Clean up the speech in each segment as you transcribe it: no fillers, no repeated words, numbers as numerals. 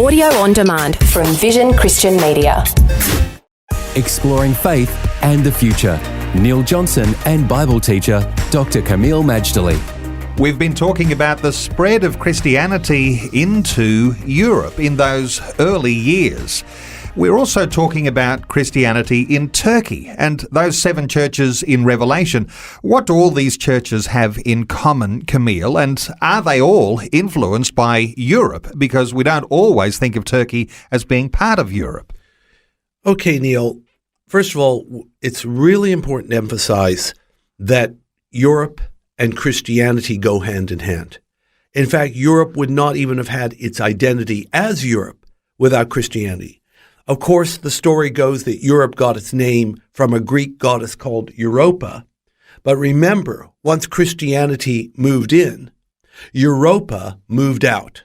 Audio on demand from Vision Christian Media. Exploring faith and the future. Neil Johnson and Bible teacher Dr. Kameel Majdali. We've been talking about the spread of Christianity into Europe in those early years. We're also talking about Christianity in Turkey and those 7 churches in Revelation. What do all these churches have in common, Kameel, and are they all influenced by Europe? Because we don't always think of Turkey as being part of Europe. Okay, Neil. First of all, it's really important to emphasize that Europe and Christianity go hand in hand. In fact, Europe would not even have had its identity as Europe without Christianity. Of course, the story goes that Europe got its name from a Greek goddess called Europa. But remember, once Christianity moved in, Europa moved out.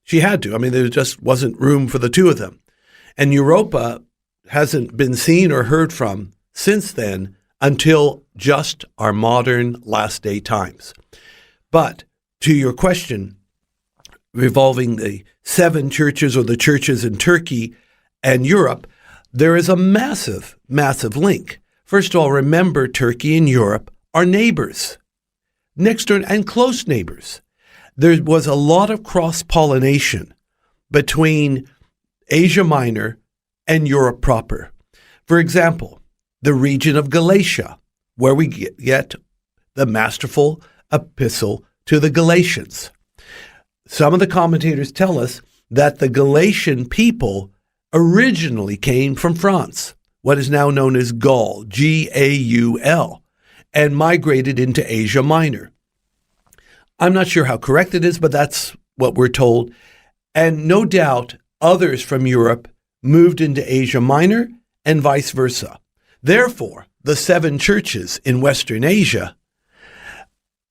She had to. I mean, there just wasn't room for the two of them. And Europa hasn't been seen or heard from since then until just our modern last day times. But to your question revolving the 7 churches or the churches in Turkey and Europe, there is a massive, massive link. First of all, remember Turkey and Europe are neighbors, next door and close neighbors. There was a lot of cross-pollination between Asia Minor and Europe proper. For example, the region of Galatia, where we get the masterful epistle to the Galatians. Some of the commentators tell us that the Galatian people originally came from France, what is now known as Gaul, Gaul, and migrated into Asia Minor. I'm not sure how correct it is, but that's what we're told. And no doubt others from Europe moved into Asia Minor and vice versa. Therefore, the 7 churches in Western Asia,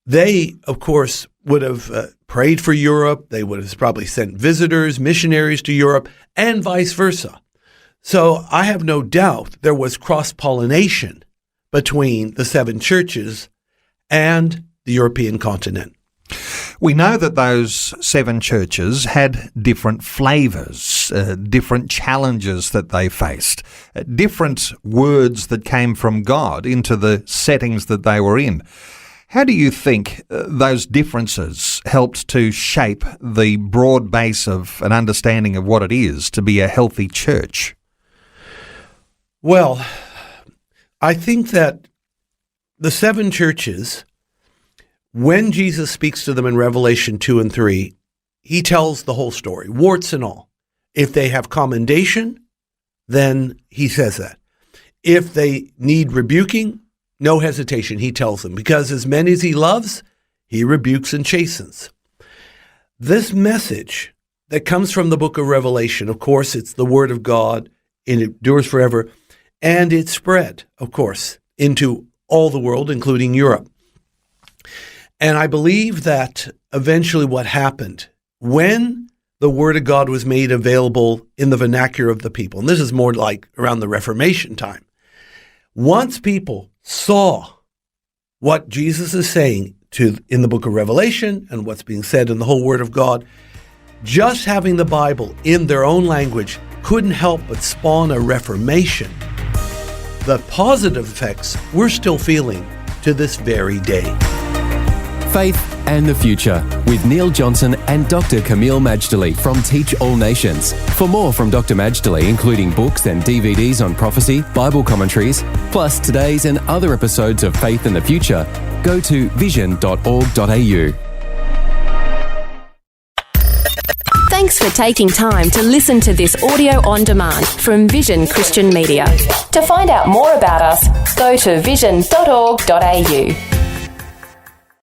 they, of course, would have prayed for Europe. They would have probably sent visitors, missionaries to Europe, and vice versa. So I have no doubt there was cross-pollination between the 7 churches and the European continent. We know that those 7 churches had different flavours, different challenges that they faced, different words that came from God into the settings that they were in. How do you think those differences helped to shape the broad base of an understanding of what it is to be a healthy church? Well, I think that the 7 churches, when Jesus speaks to them in Revelation 2 and 3, he tells the whole story, warts and all. If they have commendation, then he says that. If they need rebuking, no hesitation, he tells them, because as many as he loves, he rebukes and chastens. This message that comes from the book of Revelation, of course, it's the word of God, and it endures forever, and it spread, of course, into all the world, including Europe. And I believe that eventually what happened, when the word of God was made available in the vernacular of the people, and this is more like around the Reformation time, once people saw what Jesus is saying in the book of Revelation and what's being said in the whole Word of God, just having the Bible in their own language couldn't help but spawn a reformation. The positive effects we're still feeling to this very day. Faith and the Future with Neil Johnson and Dr. Kameel Majdali from Teach All Nations. For more from Dr. Majdali, including books and DVDs on prophecy, Bible commentaries, plus today's and other episodes of Faith and the Future, go to vision.org.au. Thanks for taking time to listen to this audio on demand from Vision Christian Media. To find out more about us, go to vision.org.au.